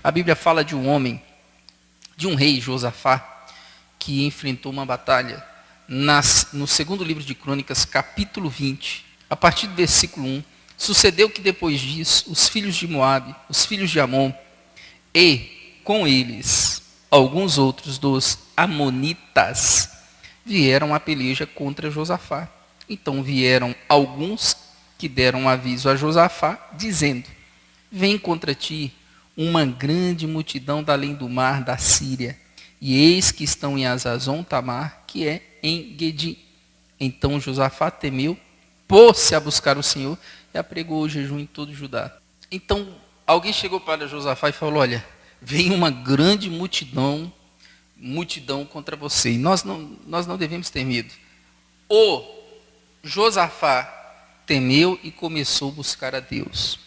A Bíblia fala de um homem, de um rei, Josafá, que enfrentou uma batalha no segundo livro de Crônicas, capítulo 20, a partir do versículo 1. Sucedeu que depois disso, os filhos de Moabe, os filhos de Amon, e com eles alguns outros dos amonitas, vieram à peleja contra Josafá. Então vieram alguns que deram aviso a Josafá, dizendo: vem contra ti uma grande multidão da além do mar da Síria, e eis que estão em Azazon Tamar, que é em Guedim. Então Josafá temeu, pôs-se a buscar o Senhor e apregou o jejum em todo Judá. Então alguém chegou para Josafá e falou: olha, vem uma grande multidão contra você, e nós não devemos ter medo. O Josafá temeu e começou a buscar a Deus.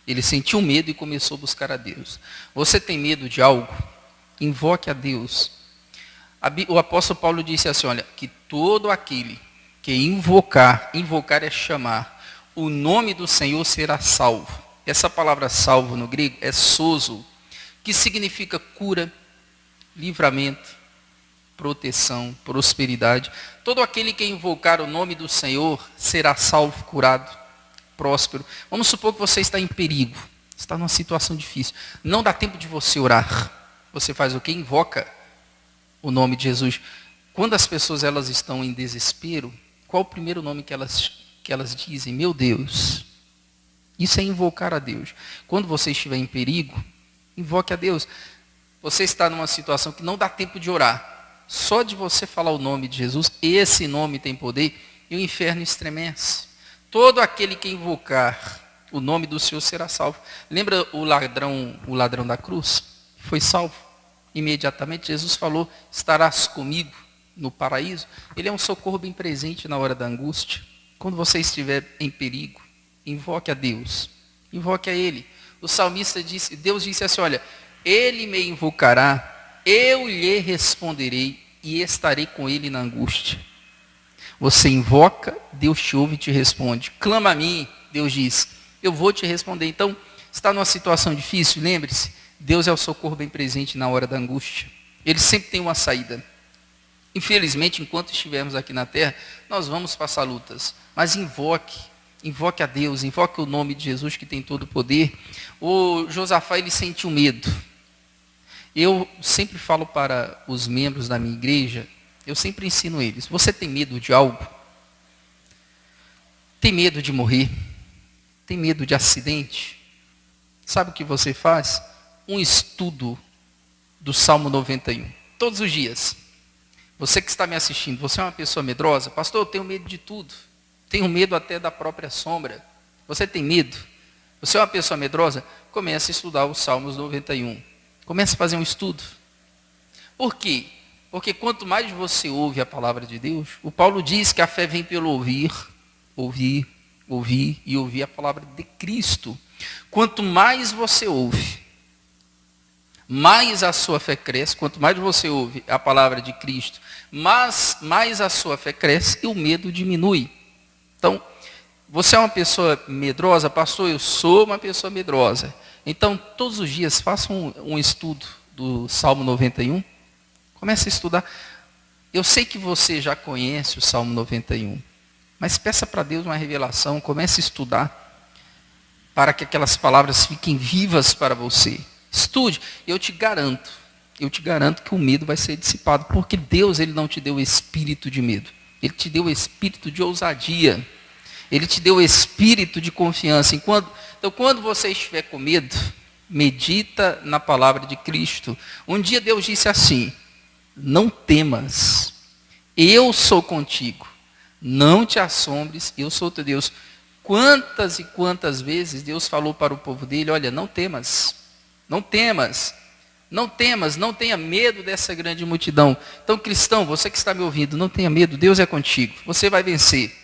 Ele sentiu medo e começou a buscar a Deus. Você tem medo de algo? Invoque a Deus. O apóstolo Paulo disse assim, olha, que todo aquele que invocar é chamar, o nome do Senhor será salvo. Essa palavra salvo no grego é sozo, que significa cura, livramento, proteção, prosperidade. Todo aquele que invocar o nome do Senhor será salvo, curado, próspero. Vamos supor que você está em perigo, está numa situação difícil. Não dá tempo de você orar. Você faz o quê? Invoca o nome de Jesus. Quando as pessoas elas estão em desespero, qual o primeiro nome que elas dizem? Meu Deus. Isso é invocar a Deus. Quando você estiver em perigo, invoque a Deus. Você está numa situação que não dá tempo de orar. Só de você falar o nome de Jesus, esse nome tem poder, e o inferno estremece. Todo aquele que invocar o nome do Senhor será salvo. Lembra o ladrão da cruz? Foi salvo. Imediatamente Jesus falou: estarás comigo no paraíso. Ele é um socorro bem presente na hora da angústia. Quando você estiver em perigo, invoque a Deus. Invoque a Ele. O salmista disse, Deus disse assim, olha, Ele me invocará, eu lhe responderei e estarei com Ele na angústia. Você invoca, Deus te ouve e te responde. Clama a mim, Deus diz, eu vou te responder. Então, está numa situação difícil, lembre-se, Deus é o socorro bem presente na hora da angústia. Ele sempre tem uma saída. Infelizmente, enquanto estivermos aqui na terra, nós vamos passar lutas. Mas invoque a Deus, invoque o nome de Jesus que tem todo o poder. O Josafá, ele sentiu medo. Eu sempre falo para os membros da minha igreja, eu sempre ensino eles, você tem medo de algo? Tem medo de morrer? Tem medo de acidente? Sabe o que você faz? Um estudo do Salmo 91, todos os dias. Você que está me assistindo, você é uma pessoa medrosa? Pastor, eu tenho medo de tudo. Tenho medo até da própria sombra. Você tem medo? Você é uma pessoa medrosa? Comece a estudar os Salmos 91. Comece a fazer um estudo. Por quê? Porque quanto mais você ouve a palavra de Deus, o Paulo diz que a fé vem pelo ouvir e ouvir a palavra de Cristo. Quanto mais você ouve, mais a sua fé cresce. Quanto mais você ouve a palavra de Cristo, mais a sua fé cresce e o medo diminui. Então, você é uma pessoa medrosa? Pastor, eu sou uma pessoa medrosa. Então, todos os dias, faça um estudo do Salmo 91. Comece a estudar. Eu sei que você já conhece o Salmo 91, mas peça para Deus uma revelação. Comece a estudar, para que aquelas palavras fiquem vivas para você. Estude. Eu te garanto que o medo vai ser dissipado, porque Deus, Ele não te deu o espírito de medo. Ele te deu o espírito de ousadia. Ele te deu o espírito de confiança. Então, quando você estiver com medo, medita na palavra de Cristo. Um dia Deus disse assim: não temas, eu sou contigo. Não te assombres, eu sou teu Deus. Quantas e quantas vezes Deus falou para o povo dele: olha, não temas, não temas, não temas, não tenha medo dessa grande multidão. Então, cristão, você que está me ouvindo, não tenha medo, Deus é contigo, você vai vencer.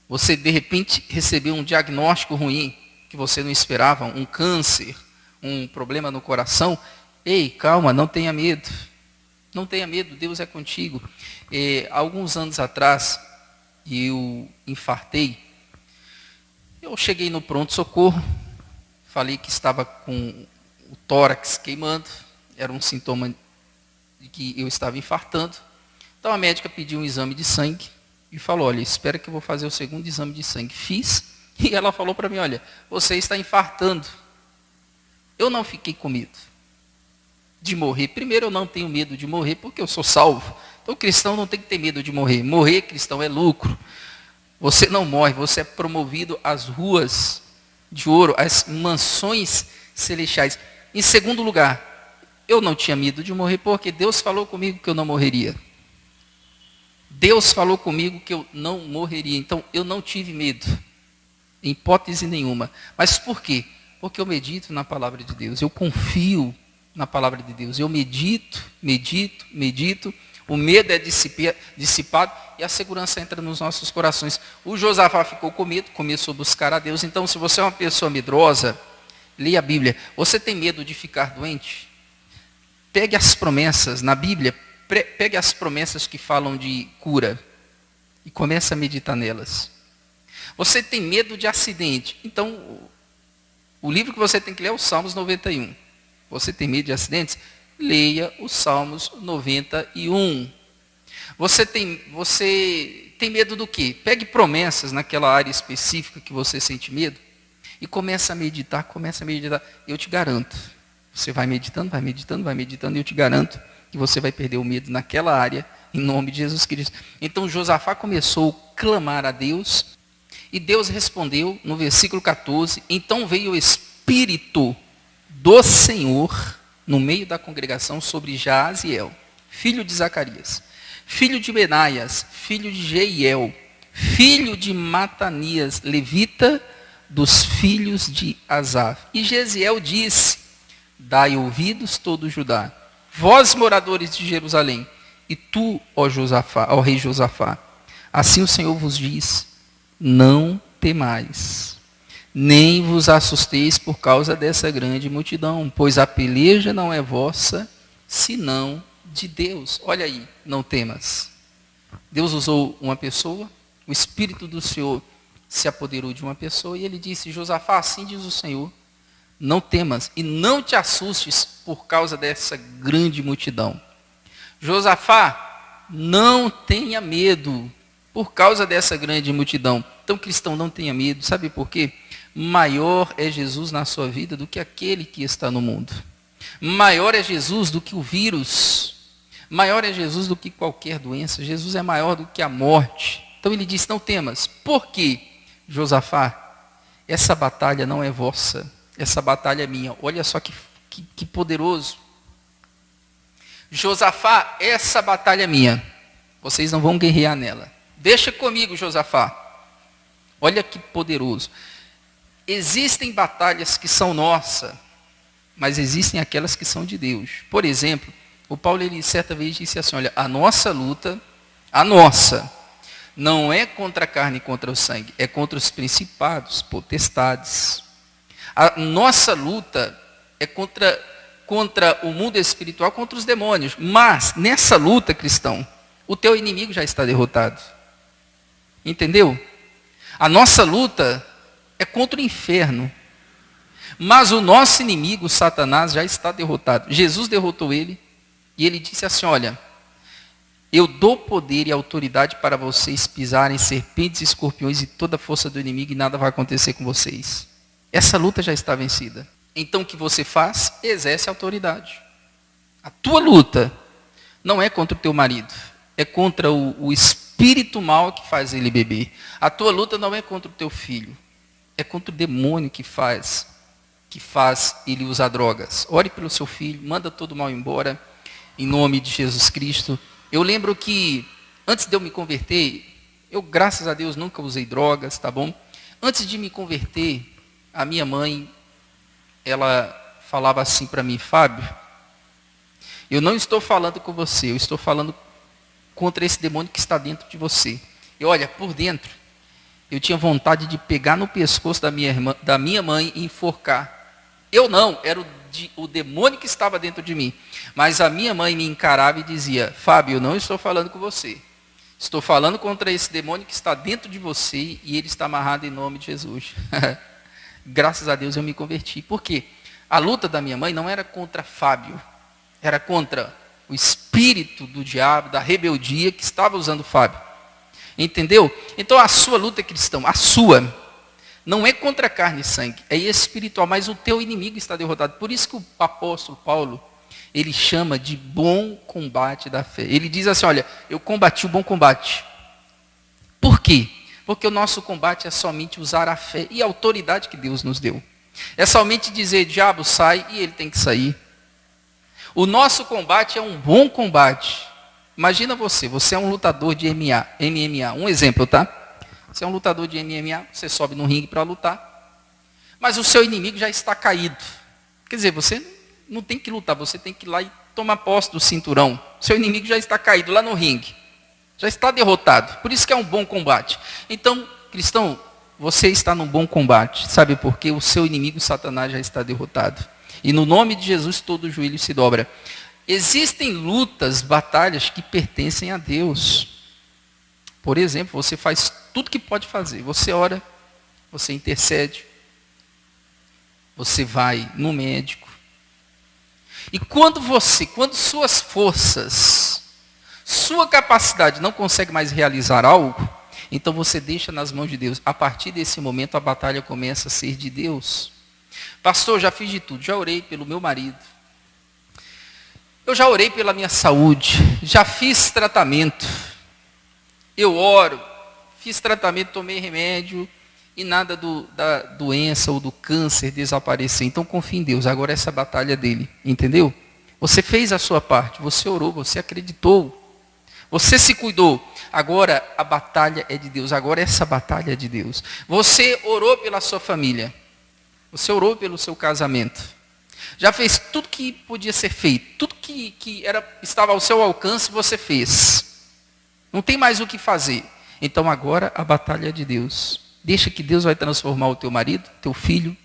Você, de repente, recebeu um diagnóstico ruim, que você não esperava, um câncer, um problema no coração. Ei, calma, não tenha medo. Não tenha medo, Deus é contigo. Alguns anos atrás, eu infartei. Eu cheguei no pronto-socorro, falei que estava com o tórax queimando, era um sintoma de que eu estava infartando. Então a médica pediu um exame de sangue e falou, olha, espera que eu vou fazer o segundo exame de sangue. Fiz, e ela falou para mim, olha, você está infartando. Eu não fiquei com medo de morrer. Primeiro, eu não tenho medo de morrer porque eu sou salvo. Então o cristão não tem que ter medo de morrer. Morrer, cristão, é lucro. Você não morre, você é promovido às ruas de ouro, às mansões celestiais. Em segundo lugar, eu não tinha medo de morrer porque Deus falou comigo que eu não morreria. Deus falou comigo que eu não morreria. Então eu não tive medo, em hipótese nenhuma. Mas por quê? Porque eu medito na palavra de Deus. Eu confio na palavra de Deus. Eu medito. O medo é dissipado e a segurança entra nos nossos corações. O Josafá ficou com medo, começou a buscar a Deus. Então, se você é uma pessoa medrosa, leia a Bíblia. Você tem medo de ficar doente? Pegue as promessas na Bíblia, pegue as promessas que falam de cura e comece a meditar nelas. Você tem medo de acidente? Então, o livro que você tem que ler é o Salmos 91. Você tem medo de acidentes? Leia os Salmos 91. Você tem medo do quê? Pegue promessas naquela área específica que você sente medo e comece a meditar. Eu te garanto, você vai meditando, e eu te garanto que você vai perder o medo naquela área, em nome de Jesus Cristo. Então Josafá começou a clamar a Deus, e Deus respondeu no versículo 14, então veio o Espírito do Senhor no meio da congregação sobre Jaaziel, filho de Zacarias, filho de Benaias, filho de Jeiel, filho de Matanias, levita dos filhos de Asaf. E Jesiel disse, dai ouvidos todo Judá, vós moradores de Jerusalém, e tu, ó rei Josafá, assim o Senhor vos diz, não temais, nem vos assusteis por causa dessa grande multidão, pois a peleja não é vossa, senão de Deus. Olha aí, não temas. Deus usou uma pessoa, o Espírito do Senhor se apoderou de uma pessoa, e ele disse, Josafá, assim diz o Senhor, não temas e não te assustes por causa dessa grande multidão. Josafá, não tenha medo por causa dessa grande multidão. Então, cristão, não tenha medo. Sabe por quê? Maior é Jesus na sua vida do que aquele que está no mundo. Maior é Jesus do que o vírus. Maior é Jesus do que qualquer doença. Jesus é maior do que a morte. Então ele disse, não temas. Por quê, Josafá? Essa batalha não é vossa. Essa batalha é minha. Olha só que poderoso. Josafá, essa batalha é minha. Vocês não vão guerrear nela. Deixa comigo, Josafá. Olha que poderoso. Existem batalhas que são nossas, mas existem aquelas que são de Deus. Por exemplo, o Paulo, ele certa vez disse assim, olha, a nossa luta, não é contra a carne e contra o sangue, é contra os principados, potestades. A nossa luta é contra o mundo espiritual, contra os demônios. Mas, nessa luta, cristão, o teu inimigo já está derrotado. Entendeu? A nossa luta é contra o inferno. Mas o nosso inimigo, Satanás, já está derrotado. Jesus derrotou ele, e ele disse assim, olha, eu dou poder e autoridade para vocês pisarem serpentes e escorpiões e toda a força do inimigo, e nada vai acontecer com vocês. Essa luta já está vencida. Então o que você faz? Exerce autoridade. A tua luta não é contra o teu marido, é contra o espírito mal que faz ele beber. A tua luta não é contra o teu filho, é contra o demônio que faz ele usar drogas. Ore pelo seu filho, manda todo o mal embora, em nome de Jesus Cristo. Eu lembro que, antes de eu me converter, eu, graças a Deus, nunca usei drogas, tá bom? Antes de me converter, a minha mãe, ela falava assim para mim, Fábio, eu não estou falando com você, eu estou falando contra esse demônio que está dentro de você. E olha, por dentro, eu tinha vontade de pegar no pescoço da minha mãe e enforcar. Eu não, era o demônio que estava dentro de mim. Mas a minha mãe me encarava e dizia, Fábio, eu não estou falando com você. Estou falando contra esse demônio que está dentro de você e ele está amarrado em nome de Jesus. Graças a Deus eu me converti. Por quê? A luta da minha mãe não era contra Fábio, era contra o espírito do diabo, da rebeldia que estava usando Fábio. Entendeu? Então a sua luta cristã, a sua, não é contra carne e sangue, é espiritual, mas o teu inimigo está derrotado. Por isso que o apóstolo Paulo, ele chama de bom combate da fé. Ele diz assim, olha, eu combati o bom combate. Por quê? Porque o nosso combate é somente usar a fé e a autoridade que Deus nos deu. É somente dizer, diabo, sai, e ele tem que sair. O nosso combate é um bom combate. Imagina você é um lutador de MMA. Um exemplo, tá? Você é um lutador de MMA, você sobe no ringue para lutar, mas o seu inimigo já está caído. Quer dizer, você não tem que lutar, você tem que ir lá e tomar posse do cinturão. Seu inimigo já está caído lá no ringue. Já está derrotado. Por isso que é um bom combate. Então, cristão, você está num bom combate. Sabe por quê? O seu inimigo, Satanás, já está derrotado. E no nome de Jesus, todo joelho se dobra. Existem lutas, batalhas que pertencem a Deus. Por exemplo, você faz tudo que pode fazer. Você ora, você intercede, você vai no médico. E quando suas forças, sua capacidade não consegue mais realizar algo, então você deixa nas mãos de Deus. A partir desse momento, a batalha começa a ser de Deus. Pastor, já fiz de tudo. Já orei pelo meu marido. Eu já orei pela minha saúde. Já fiz tratamento. Eu oro. Fiz tratamento, tomei remédio. E nada da doença ou do câncer desaparecer. Então confie em Deus. Agora essa batalha é dele. Entendeu? Você fez a sua parte. Você orou. Você acreditou. Você se cuidou. Agora a batalha é de Deus. Agora essa batalha é de Deus. Você orou pela sua família. Você orou pelo seu casamento. Já fez tudo que podia ser feito. Tudo que estava ao seu alcance, você fez. Não tem mais o que fazer. Então agora a batalha é de Deus. Deixa que Deus vai transformar o teu marido, teu filho.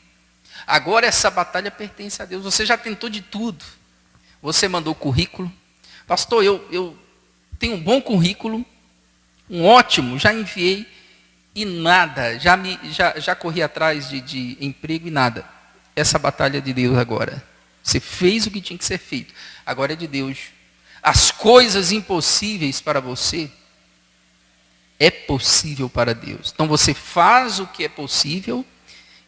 Agora essa batalha pertence a Deus. Você já tentou de tudo. Você mandou currículo. Pastor, eu tenho um bom currículo. Um ótimo, já enviei. E nada, já corri atrás de emprego e nada. Essa batalha é de Deus agora. Você fez o que tinha que ser feito. Agora é de Deus. As coisas impossíveis para você, é possível para Deus. Então você faz o que é possível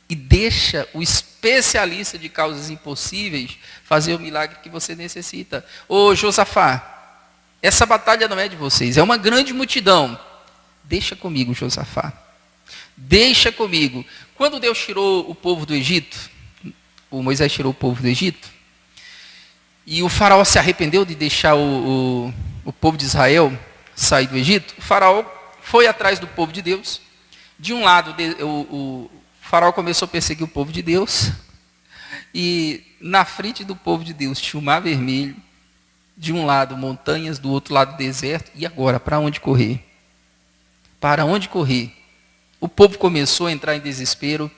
e deixa o especialista de causas impossíveis fazer o milagre que você necessita. Ô Josafá, essa batalha não é de vocês, é uma grande multidão. Deixa comigo, Josafá. Deixa comigo. Quando Deus tirou o povo do Egito, o Moisés tirou o povo do Egito, e o faraó se arrependeu de deixar o povo de Israel sair do Egito, o faraó foi atrás do povo de Deus. De um lado, o faraó começou a perseguir o povo de Deus, e na frente do povo de Deus tinha o mar vermelho, de um lado montanhas, do outro lado deserto, e agora, para onde correr? Para onde correr? O povo começou a entrar em desespero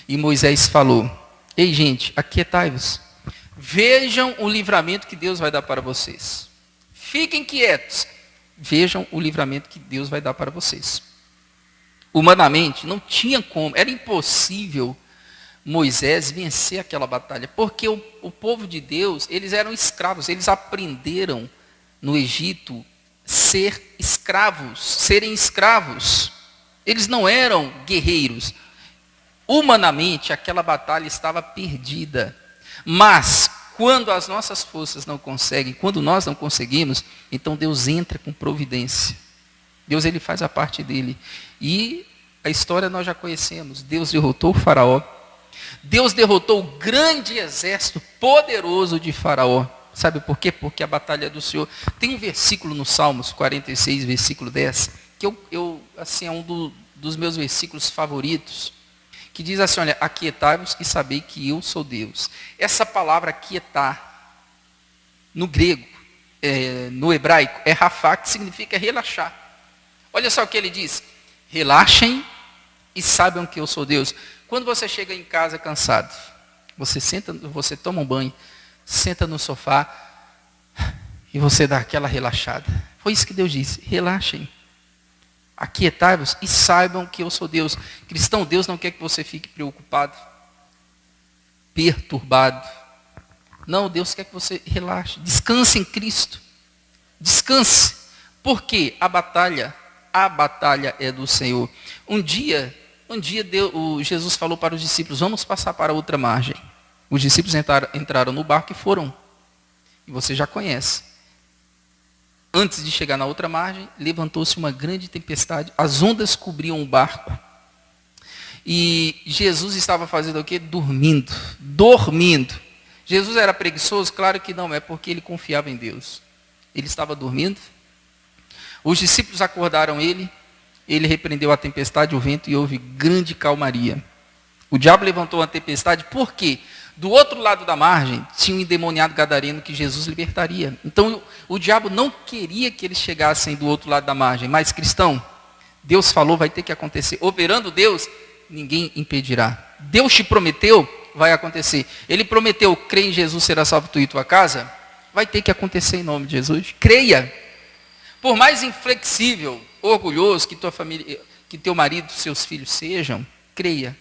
e Moisés falou, ei gente, aquietai-vos. Vejam o livramento que Deus vai dar para vocês. Fiquem quietos. Vejam o livramento que Deus vai dar para vocês. Humanamente, não tinha como, era impossível Moisés vencer aquela batalha. Porque o povo de Deus, eles eram escravos, eles aprenderam no Egito serem escravos. Eles não eram guerreiros. Humanamente, aquela batalha estava perdida. Mas, quando as nossas forças não conseguem, quando nós não conseguimos, então Deus entra com providência. Deus, ele faz a parte dele. E a história nós já conhecemos. Deus derrotou o faraó. Deus derrotou o grande exército poderoso de faraó. Sabe por quê? Porque a batalha é do Senhor. Tem um versículo no Salmos 46, versículo 10, que assim, é um dos meus versículos favoritos, que diz assim, olha, aquietai-vos e sabei que eu sou Deus. Essa palavra aquietar, no grego, no hebraico, é rafá, que significa relaxar. Olha só o que ele diz, relaxem e saibam que eu sou Deus. Quando você chega em casa cansado, você toma um banho, senta no sofá e você dá aquela relaxada. Foi isso que Deus disse, relaxem. Aquietai-vos e saibam que eu sou Deus. Cristão, Deus não quer que você fique preocupado. perturbado. Não, Deus quer que você relaxe, descanse em Cristo. Descanse. Porque a batalha é do Senhor. Um dia Jesus falou para os discípulos, vamos passar para outra margem. Os discípulos entraram no barco e foram. E você já conhece. Antes de chegar na outra margem, levantou-se uma grande tempestade, as ondas cobriam o barco. E Jesus estava fazendo o quê? Dormindo. Jesus era preguiçoso? Claro que não, é porque ele confiava em Deus. Ele estava dormindo. Os discípulos acordaram ele repreendeu a tempestade, o vento, e houve grande calmaria. O diabo levantou a tempestade, por quê? Do outro lado da margem, tinha um endemoniado gadareno que Jesus libertaria. Então, o diabo não queria que eles chegassem do outro lado da margem. Mas, cristão, Deus falou, vai ter que acontecer. Operando Deus, ninguém impedirá. Deus te prometeu, vai acontecer. Ele prometeu, crê em Jesus, será salvo tu e tua casa. Vai ter que acontecer em nome de Jesus. Creia. Por mais inflexível, orgulhoso que tua família, que teu marido, seus filhos sejam, creia.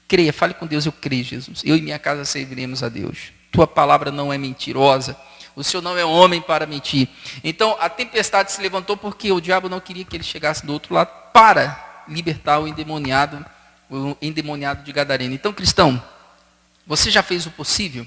Creia, fale com Deus, eu creio, Jesus. Eu e minha casa serviremos a Deus. Tua palavra não é mentirosa. O Senhor não é homem para mentir. Então, a tempestade se levantou porque o diabo não queria que ele chegasse do outro lado para libertar o endemoniado de Gadareno. Então, cristão, você já fez o possível?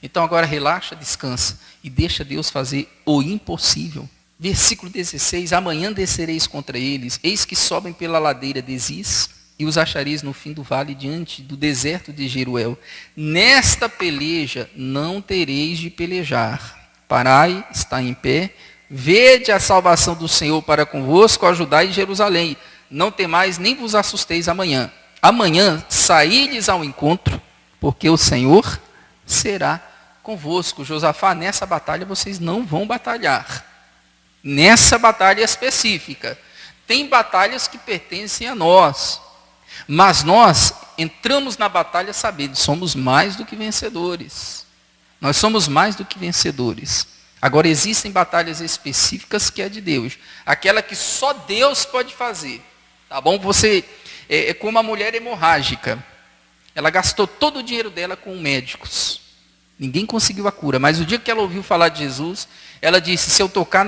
Então, agora relaxa, descansa e deixa Deus fazer o impossível. Versículo 16, amanhã descereis contra eles, eis que sobem pela ladeira de Ziz, e os achareis no fim do vale, diante do deserto de Jeruel. Nesta peleja não tereis de pelejar. Parai, está em pé, vede a salvação do Senhor para convosco, ajudai Jerusalém. Não temais, nem vos assusteis amanhã. Amanhã saí-lhes ao encontro, porque o Senhor será convosco. Josafá, nessa batalha vocês não vão batalhar. Nessa batalha específica. Tem batalhas que pertencem a nós. Mas nós entramos na batalha sabendo, somos mais do que vencedores. Nós somos mais do que vencedores. Agora existem batalhas específicas que é de Deus. Aquela que só Deus pode fazer. Tá bom? Você é como uma mulher hemorrágica. Ela gastou todo o dinheiro dela com médicos. Ninguém conseguiu a cura. Mas o dia que ela ouviu falar de Jesus, ela disse, se eu tocar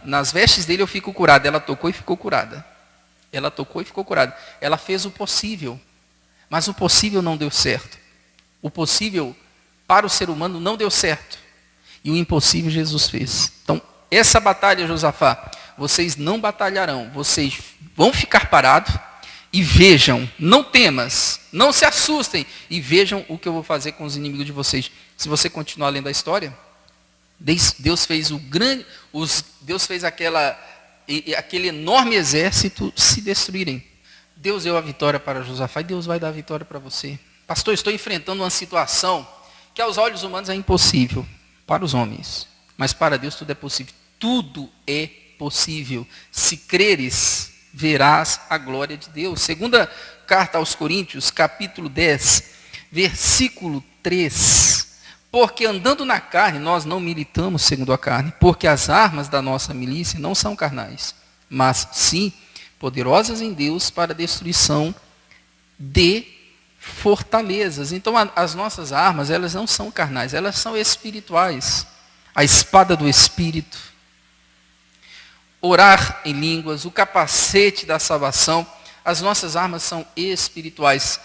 nas vestes dele, eu fico curada. Ela tocou e ficou curada. Ela tocou e ficou curada. Ela fez o possível. Mas o possível não deu certo. O possível para o ser humano não deu certo. E o impossível Jesus fez. Então, essa batalha, Josafá, vocês não batalharão. Vocês vão ficar parados e vejam. Não temas. Não se assustem. E vejam o que eu vou fazer com os inimigos de vocês. Se você continuar lendo a história, Deus fez Deus fez aquele enorme exército se destruírem. Deus deu a vitória para Josafá e Deus vai dar a vitória para você. Pastor, estou enfrentando uma situação que aos olhos humanos é impossível para os homens. Mas para Deus tudo é possível. Tudo é possível. Se creres, verás a glória de Deus. Segunda carta aos Coríntios, capítulo 10, versículo 3. Porque andando na carne, nós não militamos segundo a carne, porque as armas da nossa milícia não são carnais, mas sim poderosas em Deus para a destruição de fortalezas. Então as nossas armas, elas não são carnais, elas são espirituais. A espada do Espírito, orar em línguas, o capacete da salvação, as nossas armas são espirituais.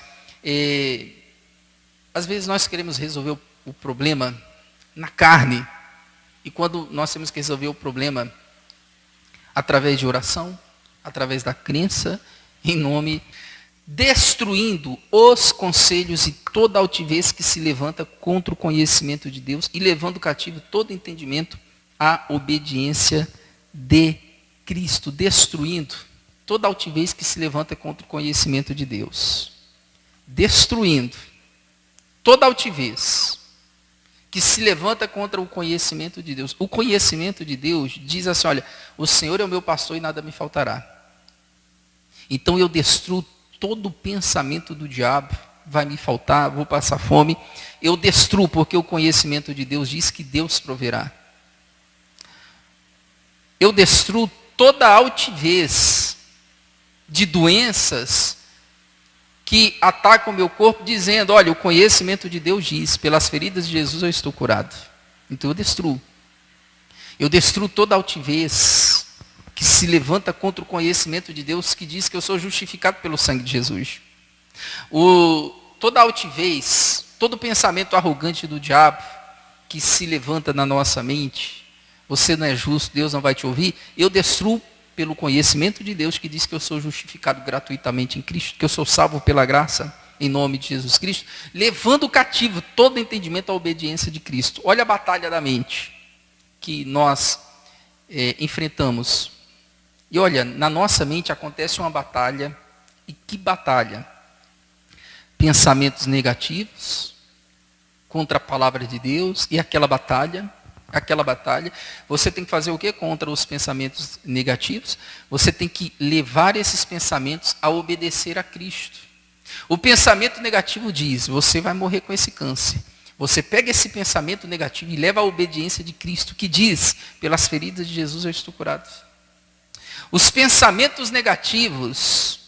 Às vezes nós queremos resolver o problema na carne. E quando nós temos que resolver o problema através de oração, através da crença, em nome, destruindo os conselhos e toda altivez que se levanta contra o conhecimento de Deus e levando cativo todo entendimento à obediência de Cristo, destruindo toda altivez que se levanta contra o conhecimento de Deus. Destruindo toda altivez que se levanta contra o conhecimento de Deus. O conhecimento de Deus diz assim, olha, o Senhor é o meu pastor e nada me faltará. Então eu destruo todo o pensamento do diabo, vai me faltar, vou passar fome. Eu destruo porque o conhecimento de Deus diz que Deus proverá. Eu destruo toda a altivez de doenças que atacam o meu corpo, dizendo, olha, o conhecimento de Deus diz, pelas feridas de Jesus eu estou curado. Então eu destruo. Eu destruo toda altivez que se levanta contra o conhecimento de Deus, que diz que eu sou justificado pelo sangue de Jesus. Toda altivez, todo pensamento arrogante do diabo que se levanta na nossa mente, você não é justo, Deus não vai te ouvir, eu destruo pelo conhecimento de Deus, que diz que eu sou justificado gratuitamente em Cristo, que eu sou salvo pela graça, em nome de Jesus Cristo, levando cativo todo entendimento à obediência de Cristo. Olha a batalha da mente que nós enfrentamos. E olha, na nossa mente acontece uma batalha. E que batalha? Pensamentos negativos contra a palavra de Deus. E aquela batalha, você tem que fazer o que contra os pensamentos negativos? Você tem que levar esses pensamentos a obedecer a Cristo. O pensamento negativo diz, você vai morrer com esse câncer. Você pega esse pensamento negativo e leva à obediência de Cristo, que diz, pelas feridas de Jesus eu estou curado. Os pensamentos negativos,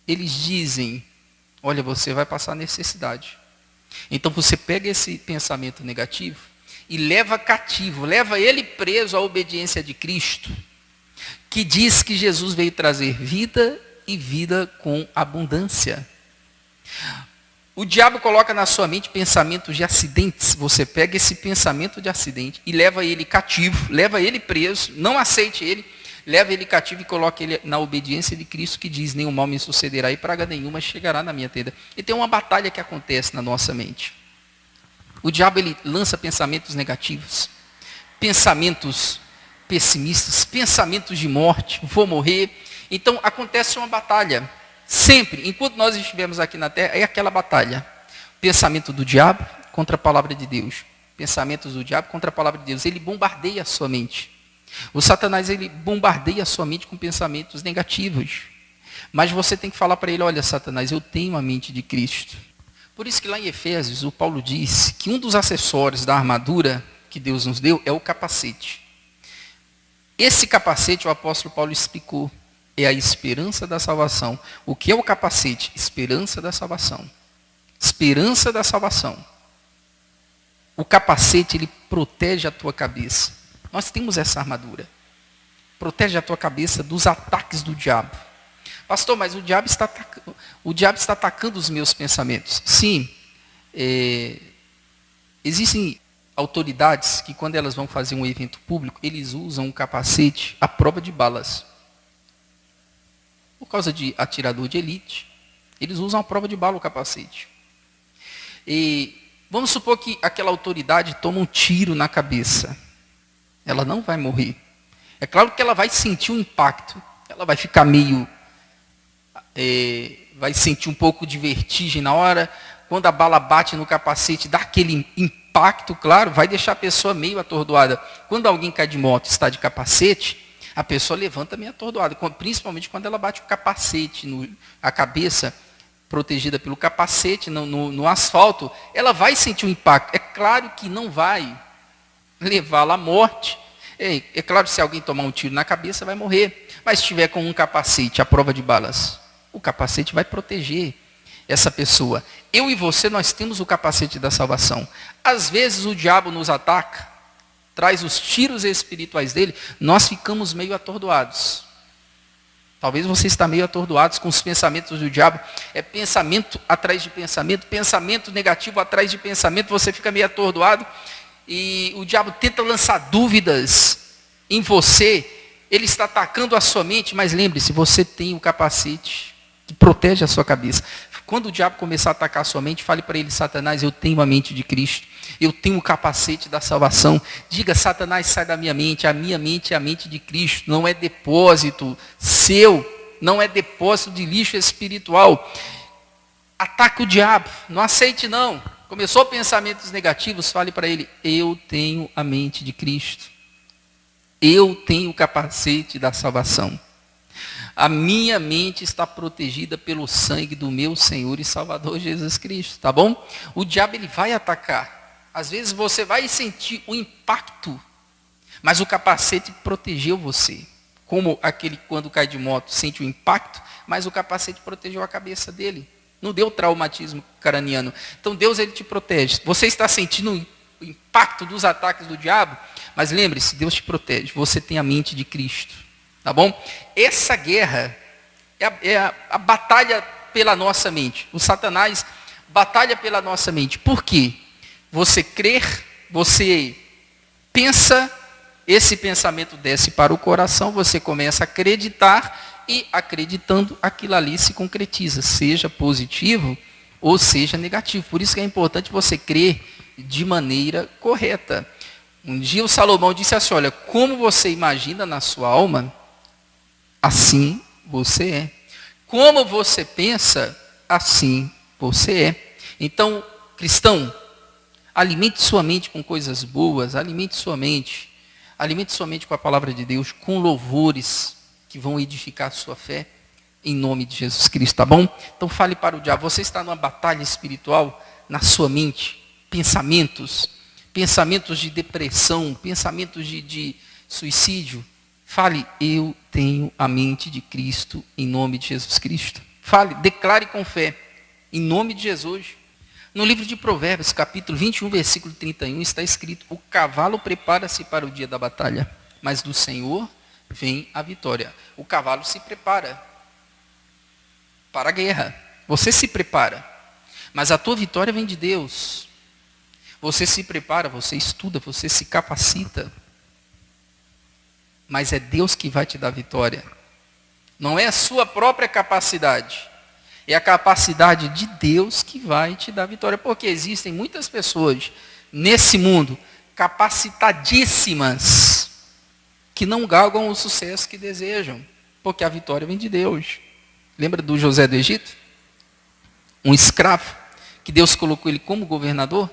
eles dizem, olha, você vai passar necessidade. Então você pega esse pensamento negativo e leva cativo, leva ele preso à obediência de Cristo, que diz que Jesus veio trazer vida e vida com abundância. O diabo coloca na sua mente pensamentos de acidentes. Você pega esse pensamento de acidente e leva ele cativo, leva ele preso, não aceite ele, leva ele cativo e coloca ele na obediência de Cristo, que diz, nenhum mal me sucederá e praga nenhuma chegará na minha tenda. E tem uma batalha que acontece na nossa mente. O diabo, ele lança pensamentos negativos, pensamentos pessimistas, pensamentos de morte, vou morrer. Então acontece uma batalha. Sempre, enquanto nós estivermos aqui na terra, é aquela batalha. Pensamento do diabo contra a palavra de Deus. Pensamentos do diabo contra a palavra de Deus. Ele bombardeia a sua mente. O Satanás, ele bombardeia a sua mente com pensamentos negativos. Mas você tem que falar para ele, olha, Satanás, eu tenho a mente de Cristo. Por isso que lá em Efésios, o Paulo diz que um dos acessórios da armadura que Deus nos deu é o capacete. Esse capacete, o apóstolo Paulo explicou, é a esperança da salvação. O que é o capacete? Esperança da salvação. Esperança da salvação. O capacete, ele protege a tua cabeça. Nós temos essa armadura. Protege a tua cabeça dos ataques do diabo. Pastor, mas o diabo está atacando os meus pensamentos. Sim. Existem autoridades que, quando elas vão fazer um evento público, eles usam um capacete à prova de balas. Por causa de atirador de elite, eles usam a prova de bala o capacete. E vamos supor que aquela autoridade toma um tiro na cabeça. Ela não vai morrer. É claro que ela vai sentir um impacto. Ela vai ficar meio... vai sentir um pouco de vertigem na hora. Quando a bala bate no capacete, dá aquele impacto, claro, vai deixar a pessoa meio atordoada. Quando alguém cai de moto e está de capacete, a pessoa levanta meio atordoada, principalmente quando ela bate o capacete, a cabeça protegida pelo capacete no asfalto, ela vai sentir um impacto. É claro que não vai levá-la à morte. É claro que se alguém tomar um tiro na cabeça, vai morrer. Mas se estiver com um capacete à prova de balas, o capacete vai proteger essa pessoa. Eu e você, nós temos o capacete da salvação. Às vezes o diabo nos ataca, traz os tiros espirituais dele, nós ficamos meio atordoados. Talvez você está meio atordoado com os pensamentos do diabo. É pensamento atrás de pensamento, pensamento negativo atrás de pensamento, você fica meio atordoado. E o diabo tenta lançar dúvidas em você. Ele está atacando a sua mente, mas lembre-se, você tem o capacete que protege a sua cabeça. Quando o diabo começar a atacar a sua mente, fale para ele, Satanás, eu tenho a mente de Cristo. Eu tenho o capacete da salvação. Diga, Satanás, sai da minha mente. A minha mente é a mente de Cristo. Não é depósito seu. Não é depósito de lixo espiritual. Ataque o diabo. Não aceite não. Começou pensamentos negativos, fale para ele, eu tenho a mente de Cristo. Eu tenho o capacete da salvação. A minha mente está protegida pelo sangue do meu Senhor e Salvador Jesus Cristo, tá bom? O diabo, ele vai atacar. Às vezes você vai sentir o impacto, mas o capacete protegeu você. Como aquele quando cai de moto sente o impacto, mas o capacete protegeu a cabeça dele. Não deu traumatismo craniano. Então Deus, ele te protege. Você está sentindo o impacto dos ataques do diabo? Mas lembre-se, Deus te protege. Você tem a mente de Cristo. Tá bom? Essa guerra é a batalha pela nossa mente. O Satanás batalha pela nossa mente. Por quê? Você crer, você pensa, esse pensamento desce para o coração, você começa a acreditar e acreditando, aquilo ali se concretiza, seja positivo ou seja negativo. Por isso que é importante você crer de maneira correta. Um dia o Salomão disse assim, olha, como você imagina na sua alma, assim você é. Como você pensa, assim você é. Então, cristão, alimente sua mente com coisas boas, alimente sua mente com a palavra de Deus, com louvores que vão edificar a sua fé, em nome de Jesus Cristo, tá bom? Então fale para o diabo, você está numa batalha espiritual na sua mente, pensamentos de depressão, pensamentos de suicídio. Fale, eu tenho a mente de Cristo, em nome de Jesus Cristo. Fale, declare com fé, em nome de Jesus. No livro de Provérbios, capítulo 21, versículo 31, está escrito, o cavalo prepara-se para o dia da batalha, mas do Senhor vem a vitória. O cavalo se prepara para a guerra. Você se prepara, mas a tua vitória vem de Deus. Você se prepara, você estuda, você se capacita, mas é Deus que vai te dar vitória. Não é a sua própria capacidade. É a capacidade de Deus que vai te dar vitória. Porque existem muitas pessoas nesse mundo capacitadíssimas que não galgam o sucesso que desejam. Porque a vitória vem de Deus. Lembra do José do Egito? Um escravo que Deus colocou ele como governador.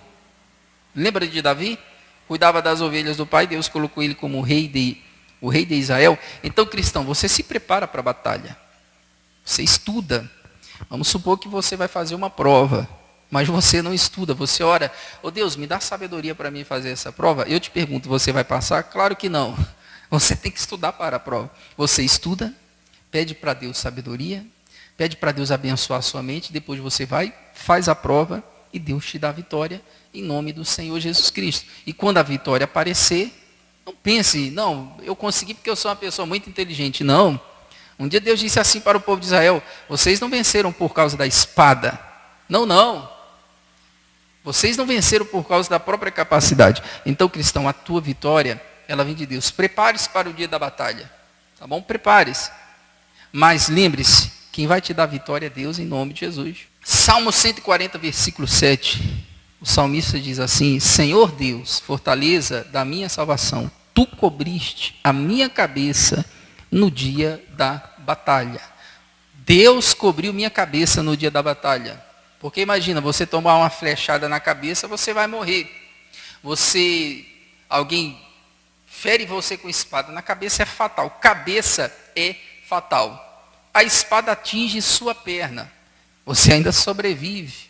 Lembra de Davi? Cuidava das ovelhas do pai, Deus colocou ele como o rei de Israel. Então, cristão, você se prepara para a batalha. Você estuda. Vamos supor que você vai fazer uma prova, mas você não estuda. Você ora, Deus, me dá sabedoria para mim fazer essa prova. Eu te pergunto, você vai passar? Claro que não. Você tem que estudar para a prova. Você estuda, pede para Deus sabedoria, pede para Deus abençoar a sua mente, depois você vai, faz a prova e Deus te dá a vitória em nome do Senhor Jesus Cristo. E quando a vitória aparecer, não pense, não, eu consegui porque eu sou uma pessoa muito inteligente. Não. Um dia Deus disse assim para o povo de Israel, vocês não venceram por causa da espada. Não. Vocês não venceram por causa da própria capacidade. Então, cristão, a tua vitória, ela vem de Deus. Prepare-se para o dia da batalha. Tá bom? Prepare-se. Mas lembre-se, quem vai te dar a vitória é Deus em nome de Jesus. Salmo 140, versículo 7. O salmista diz assim, Senhor Deus, fortaleza da minha salvação, tu cobriste a minha cabeça no dia da batalha. Deus cobriu minha cabeça no dia da batalha. Porque imagina, você tomar uma flechada na cabeça, você vai morrer. Alguém fere você com espada na cabeça, é fatal. Cabeça é fatal. A espada atinge sua perna. Você ainda sobrevive.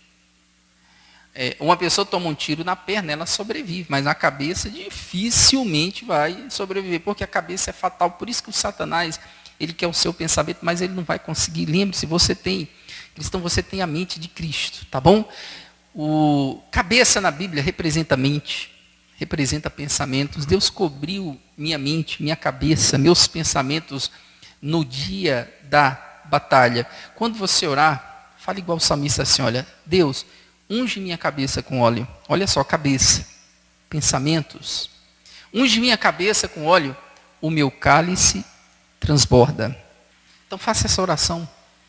Uma pessoa toma um tiro na perna, ela sobrevive, mas na cabeça dificilmente vai sobreviver, porque a cabeça é fatal. Por isso que o Satanás, ele quer o seu pensamento, mas ele não vai conseguir. Lembre-se, cristão, você tem a mente de Cristo, tá bom? O cabeça na Bíblia representa mente, representa pensamentos. Deus cobriu minha mente, minha cabeça, meus pensamentos no dia da batalha. Quando você orar, fale igual o salmista assim, olha, Deus, unge minha cabeça com óleo. Olha só, cabeça, pensamentos. Unge minha cabeça com óleo, o meu cálice transborda. Então faça essa oração.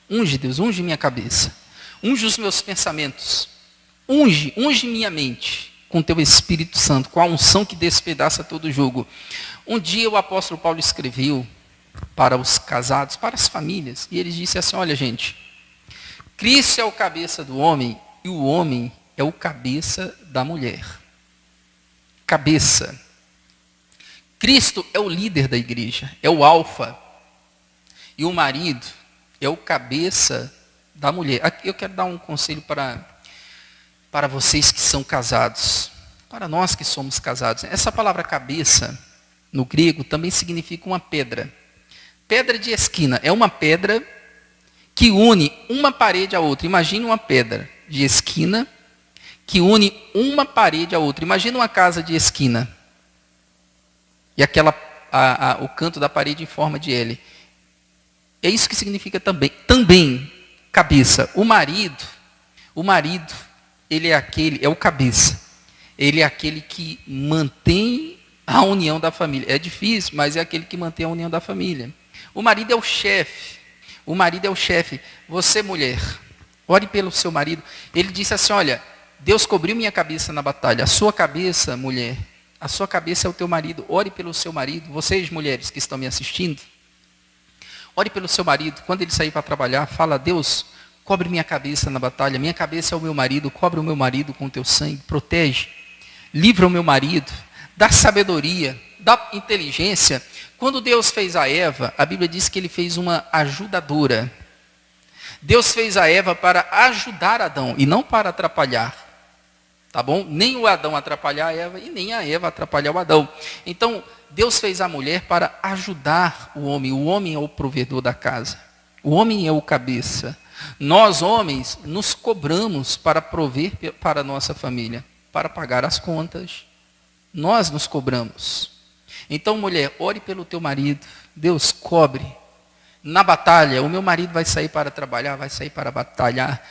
Unge, Deus, unge minha cabeça. Unge os meus pensamentos. Unge minha mente com teu Espírito Santo, com a unção que despedaça todo jugo. Um dia o apóstolo Paulo escreveu para os casados, para as famílias, e ele disse assim, olha gente, Cristo é o cabeça do homem, e o homem é o cabeça da mulher. Cabeça. Cristo é o líder da igreja, é o alfa. E o marido é o cabeça da mulher. Aqui eu quero dar um conselho para vocês que são casados. Para nós que somos casados. Essa palavra cabeça, no grego, também significa uma pedra. Pedra de esquina. É uma pedra que une uma parede à outra. Imagine uma pedra de esquina que une uma parede à outra. Imagine uma casa de esquina. E o canto da parede em forma de L. É isso que significa também cabeça. O marido, ele é o cabeça. Ele é aquele que mantém a união da família. É difícil, mas é aquele que mantém a união da família. O marido é o chefe. Você, mulher, ore pelo seu marido. Ele disse assim, olha, Deus cobriu minha cabeça na batalha. A sua cabeça, mulher, a sua cabeça é o teu marido. Ore pelo seu marido. Vocês, mulheres que estão me assistindo, ore pelo seu marido. Quando ele sair para trabalhar, fala, Deus, cobre minha cabeça na batalha. Minha cabeça é o meu marido. Cobre o meu marido com o teu sangue. Protege. Livra o meu marido. Dá sabedoria. Dá inteligência. Quando Deus fez a Eva, a Bíblia diz que ele fez uma ajudadora. Deus fez a Eva para ajudar Adão e não para atrapalhar. Tá bom? Nem o Adão atrapalhar a Eva e nem a Eva atrapalhar o Adão. Então, Deus fez a mulher para ajudar o homem. O homem é o provedor da casa. O homem é o cabeça. Nós, homens, nos cobramos para prover para a nossa família, para pagar as contas. Nós nos cobramos. Então, mulher, ore pelo teu marido. Deus, cobre. Na batalha, o meu marido vai sair para trabalhar, vai sair para batalhar.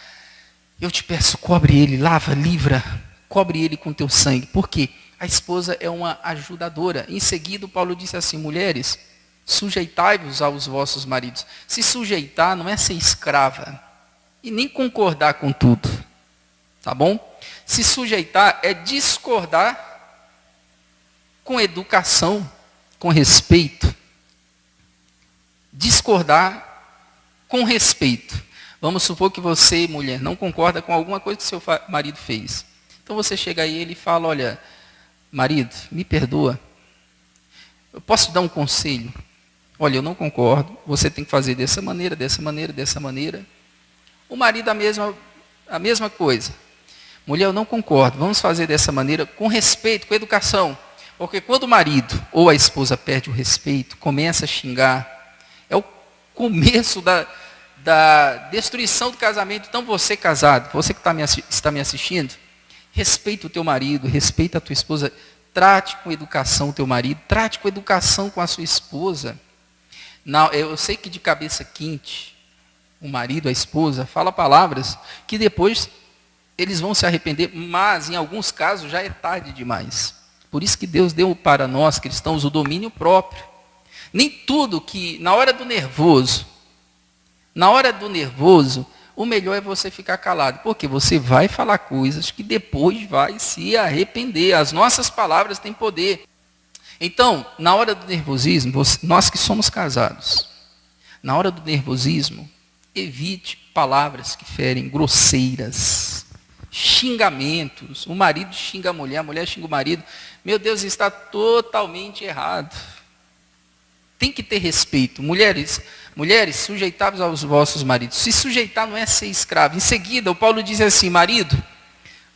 Eu te peço, cobre ele, lava, livra. Cobre ele com teu sangue. Por quê? A esposa é uma ajudadora. Em seguida, Paulo disse assim, mulheres, sujeitai-vos aos vossos maridos. Se sujeitar não é ser escrava. E nem concordar com tudo. Tá bom? Se sujeitar é discordar com educação, com respeito. Discordar com respeito. Vamos supor que você, mulher, não concorda com alguma coisa que seu marido fez. Então você chega aí e ele fala, olha, marido, me perdoa. Eu posso te dar um conselho? Olha, eu não concordo. Você tem que fazer dessa maneira, dessa maneira, dessa maneira. O marido a mesma coisa. Mulher, eu não concordo. Vamos fazer dessa maneira, com respeito, com educação. Porque quando o marido ou a esposa perde o respeito, começa a xingar, é o começo da destruição do casamento. Então você casado, você que está me assistindo, respeita o teu marido, respeita a tua esposa, trate com educação o teu marido, trate com educação com a sua esposa. Não, eu sei que de cabeça quente, o marido, a esposa, fala palavras que depois eles vão se arrepender, mas em alguns casos já é tarde demais. Por isso que Deus deu para nós cristãos o domínio próprio. Nem tudo que, na hora do nervoso, o melhor é você ficar calado. Porque você vai falar coisas que depois vai se arrepender. As nossas palavras têm poder. Então, na hora do nervosismo, nós que somos casados, na hora do nervosismo, evite palavras que ferem, grosseiras, xingamentos. O marido xinga a mulher xinga o marido. Meu Deus, está totalmente errado. Tem que ter respeito. Mulheres, sujeitai-vos aos vossos maridos. Se sujeitar não é ser escravo. Em seguida, o Paulo diz assim, marido,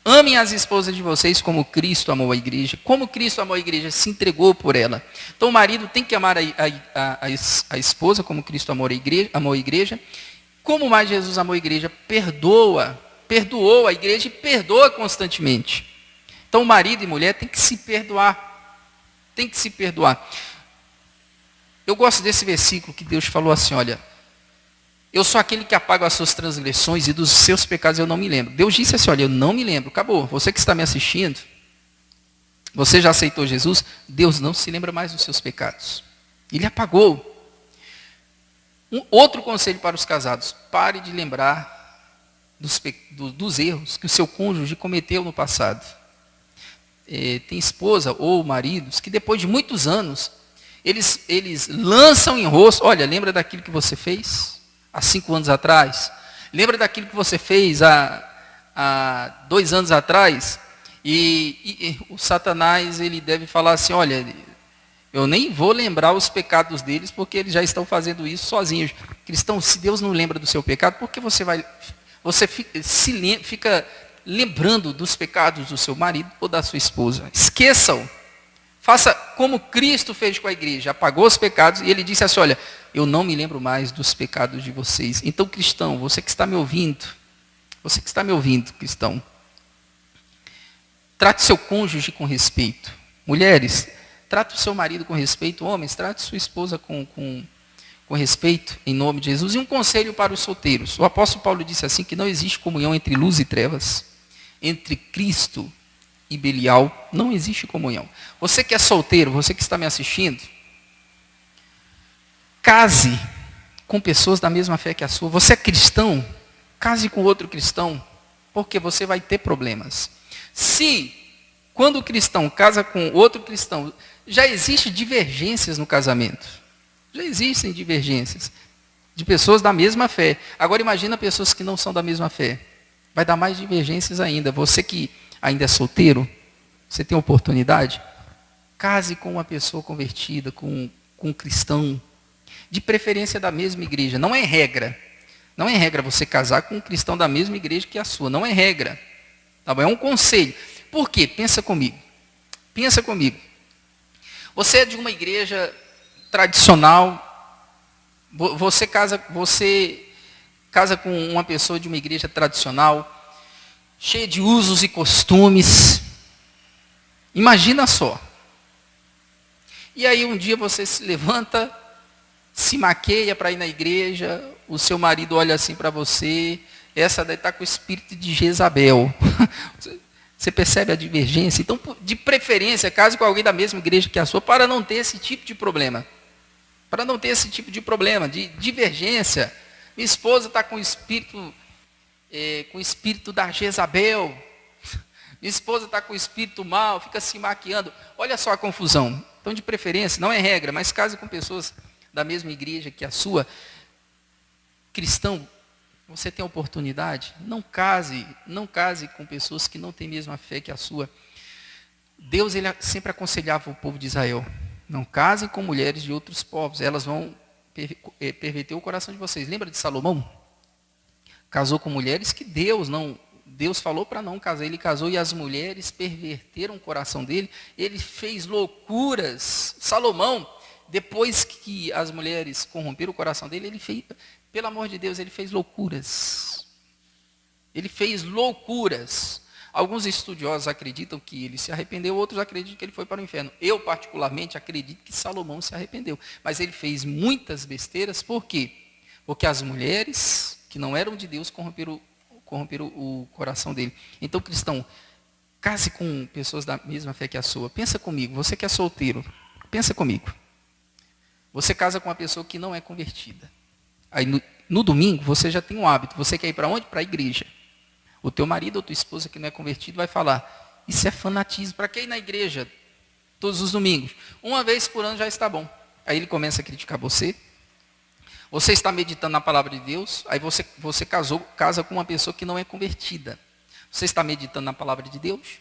amem as esposas de vocês como Cristo amou a igreja. Como Cristo amou a igreja, se entregou por ela. Então o marido tem que amar a esposa como Cristo amou a igreja. Como mais Jesus amou a igreja, perdoou a igreja e perdoa constantemente. Então marido e mulher tem que se perdoar. Tem que se perdoar. Eu gosto desse versículo que Deus falou assim, olha, eu sou aquele que apaga as suas transgressões e dos seus pecados eu não me lembro. Deus disse assim, olha, eu não me lembro, acabou. Você que está me assistindo, você já aceitou Jesus, Deus não se lembra mais dos seus pecados. Ele apagou. Outro conselho para os casados, pare de lembrar dos erros que o seu cônjuge cometeu no passado. Tem esposa ou maridos que depois de muitos anos, eles lançam em rosto, olha, lembra daquilo que você fez há 5 anos atrás? Lembra daquilo que você fez há 2 anos atrás? E o Satanás, ele deve falar assim, olha, eu nem vou lembrar os pecados deles, porque eles já estão fazendo isso sozinhos. Cristão, se Deus não lembra do seu pecado, por que você fica lembrando dos pecados do seu marido ou da sua esposa? Esqueçam. Faça como Cristo fez com a igreja, apagou os pecados e ele disse assim, olha, eu não me lembro mais dos pecados de vocês. Então, cristão, você que está me ouvindo, cristão, trate seu cônjuge com respeito. Mulheres, trate o seu marido com respeito. Homens, trate sua esposa com respeito, em nome de Jesus. E um conselho para os solteiros. O apóstolo Paulo disse assim, que não existe comunhão entre luz e trevas, entre Cristo e Belial, não existe comunhão. Você que é solteiro, você que está me assistindo, case com pessoas da mesma fé que a sua. Você é cristão, case com outro cristão, porque você vai ter problemas. Se, quando o cristão casa com outro cristão, já existem divergências no casamento. Já existem divergências de pessoas da mesma fé. Agora imagina pessoas que não são da mesma fé. Vai dar mais divergências ainda. Você que ainda é solteiro, você tem oportunidade, case com uma pessoa convertida, com um cristão, de preferência da mesma igreja. Não é regra. Não é regra você casar com um cristão da mesma igreja que a sua. Não é regra. Tá bom? É um conselho. Por quê? Pensa comigo. Pensa comigo. Você é de uma igreja tradicional. Você casa com uma pessoa de uma igreja tradicional, cheia de usos e costumes. Imagina só. E aí um dia você se levanta, se maqueia para ir na igreja, o seu marido olha assim para você, essa daí está com o espírito de Jezabel. Você percebe a divergência? Então, de preferência, case com alguém da mesma igreja que a sua, para não ter esse tipo de problema. Para não ter esse tipo de problema, de divergência. Minha esposa está com o espírito da Jezabel. Minha esposa está com o espírito mal, fica se maquiando. Olha só a confusão. Então, de preferência, não é regra, mas case com pessoas da mesma igreja que a sua. Cristão, você tem oportunidade? Não case com pessoas que não têm a mesma fé que a sua. Deus ele sempre aconselhava o povo de Israel. Não casem com mulheres de outros povos, elas vão perverter o coração de vocês. Lembra de Salomão? Casou com mulheres que Deus falou para não casar. Ele casou e as mulheres perverteram o coração dele. Ele fez loucuras. Salomão, depois que as mulheres corromperam o coração dele, ele fez, pelo amor de Deus, ele fez loucuras. Ele fez loucuras. Alguns estudiosos acreditam que ele se arrependeu, outros acreditam que ele foi para o inferno. Eu, particularmente, acredito que Salomão se arrependeu. Mas ele fez muitas besteiras, por quê? Porque as mulheres que não eram de Deus corromperam o coração dele. Então, cristão, case com pessoas da mesma fé que a sua. Pensa comigo, você que é solteiro, pensa comigo. Você casa com uma pessoa que não é convertida. Aí no domingo, você já tem um hábito. Você quer ir para onde? Para a igreja. O teu marido ou tua esposa que não é convertido vai falar, isso é fanatismo. Para que ir na igreja todos os domingos? Uma vez por ano já está bom. Aí ele começa a criticar você. Você está meditando na palavra de Deus, aí você casa com uma pessoa que não é convertida. Você está meditando na palavra de Deus,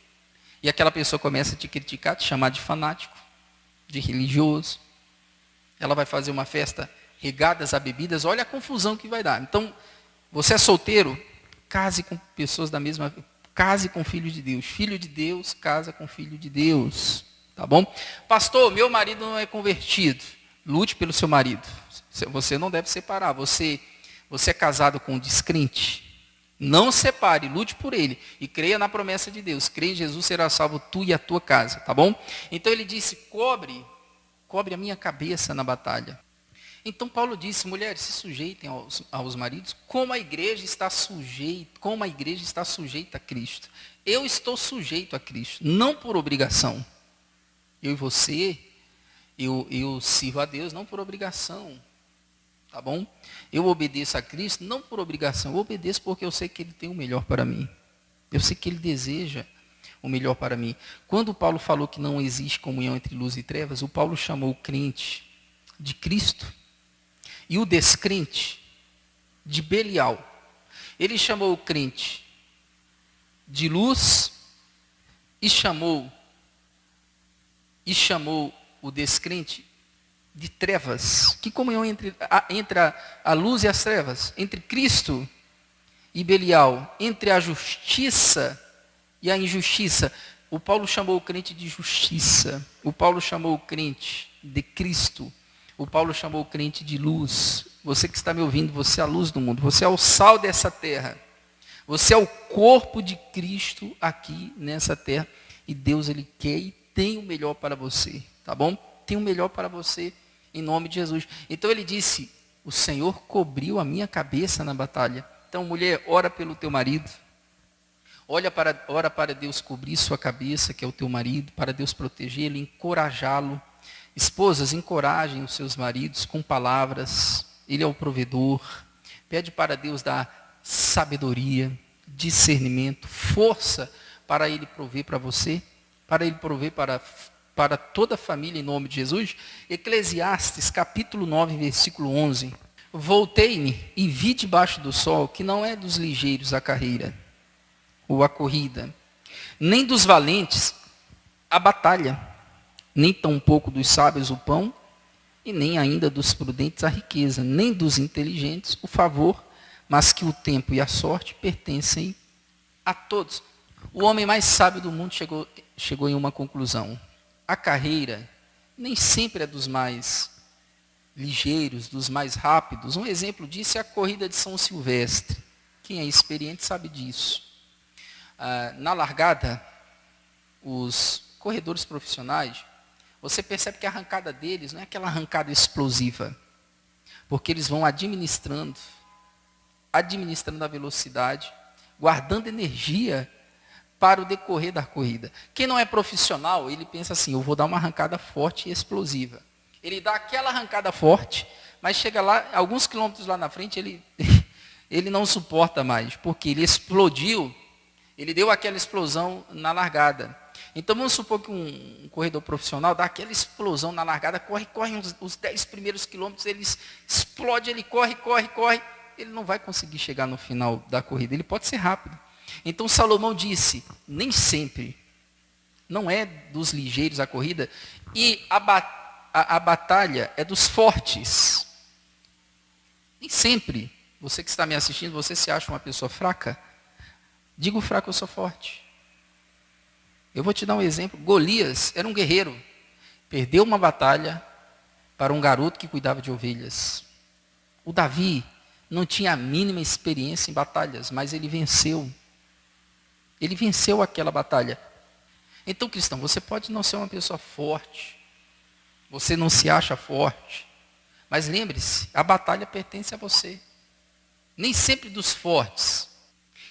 e aquela pessoa começa a te criticar, te chamar de fanático, de religioso. Ela vai fazer uma festa regadas a bebidas, olha a confusão que vai dar. Então, você é solteiro, case com pessoas da mesma, case com filho de Deus. Filho de Deus, casa com filho de Deus. Tá bom? Pastor, meu marido não é convertido. Lute pelo seu marido. Você não deve separar. Você é casado com um descrente. Não separe, lute por ele. E creia na promessa de Deus. Creia em Jesus, será salvo tu e a tua casa. Tá bom? Então ele disse, cobre a minha cabeça na batalha. Então Paulo disse, mulheres, se sujeitem aos maridos, como a igreja está sujeita a Cristo. Eu estou sujeito a Cristo, não por obrigação. Eu e você, eu sirvo a Deus, não por obrigação. Tá bom? Eu obedeço a Cristo, não por obrigação. Eu obedeço porque eu sei que Ele tem o melhor para mim. Eu sei que Ele deseja o melhor para mim. Quando Paulo falou que não existe comunhão entre luz e trevas, o Paulo chamou o crente de Cristo e o descrente de Belial. Ele chamou o crente de luz e chamou o descrente de trevas. Que comunhão entre a luz e as trevas? Entre Cristo e Belial, entre a justiça e a injustiça. O Paulo chamou o crente de justiça. O Paulo chamou o crente de Cristo. O Paulo chamou o crente de luz. Você que está me ouvindo, você é a luz do mundo. Você é o sal dessa terra. Você é o corpo de Cristo aqui nessa terra. E Deus, Ele quer e tem o melhor para você. Tá bom? Tem o melhor para você em nome de Jesus. Então Ele disse, o Senhor cobriu a minha cabeça na batalha. Então, mulher, ora pelo teu marido. Ora para Deus cobrir sua cabeça, que é o teu marido, para Deus protegê-lo, encorajá-lo. Esposas, encorajem os seus maridos com palavras. Ele é o provedor. Pede para Deus dar sabedoria, discernimento, força para Ele prover para você, para Ele prover para toda a família em nome de Jesus. Eclesiastes capítulo 9, versículo 11. Voltei-me e vi debaixo do sol que não é dos ligeiros a carreira, ou a corrida, nem dos valentes a batalha, nem tampouco dos sábios o pão, e nem ainda dos prudentes a riqueza, nem dos inteligentes o favor, mas que o tempo e a sorte pertencem a todos. O homem mais sábio do mundo chegou em uma conclusão. A carreira nem sempre é dos mais ligeiros, dos mais rápidos. Um exemplo disso é a corrida de São Silvestre. Quem é experiente sabe disso. Na largada, os corredores profissionais, você percebe que a arrancada deles não é aquela arrancada explosiva, porque eles vão administrando a velocidade, guardando energia para o decorrer da corrida. Quem não é profissional, ele pensa assim, eu vou dar uma arrancada forte e explosiva. Ele dá aquela arrancada forte, mas chega lá, alguns quilômetros lá na frente, ele não suporta mais, porque ele explodiu. Ele deu aquela explosão na largada. Então vamos supor que um corredor profissional dá aquela explosão na largada, corre os 10 primeiros quilômetros, ele explode, ele corre. Ele não vai conseguir chegar no final da corrida. Ele pode ser rápido. Então Salomão disse, nem sempre, não é dos ligeiros a corrida, e a batalha é dos fortes. Nem sempre, você que está me assistindo, você se acha uma pessoa fraca? Digo fraco, eu sou forte. Eu vou te dar um exemplo. Golias era um guerreiro. Perdeu uma batalha para um garoto que cuidava de ovelhas. O Davi não tinha a mínima experiência em batalhas, mas ele venceu. Ele venceu aquela batalha. Então, cristão, você pode não ser uma pessoa forte. Você não se acha forte. Mas lembre-se, a batalha pertence a você. Nem sempre dos fortes.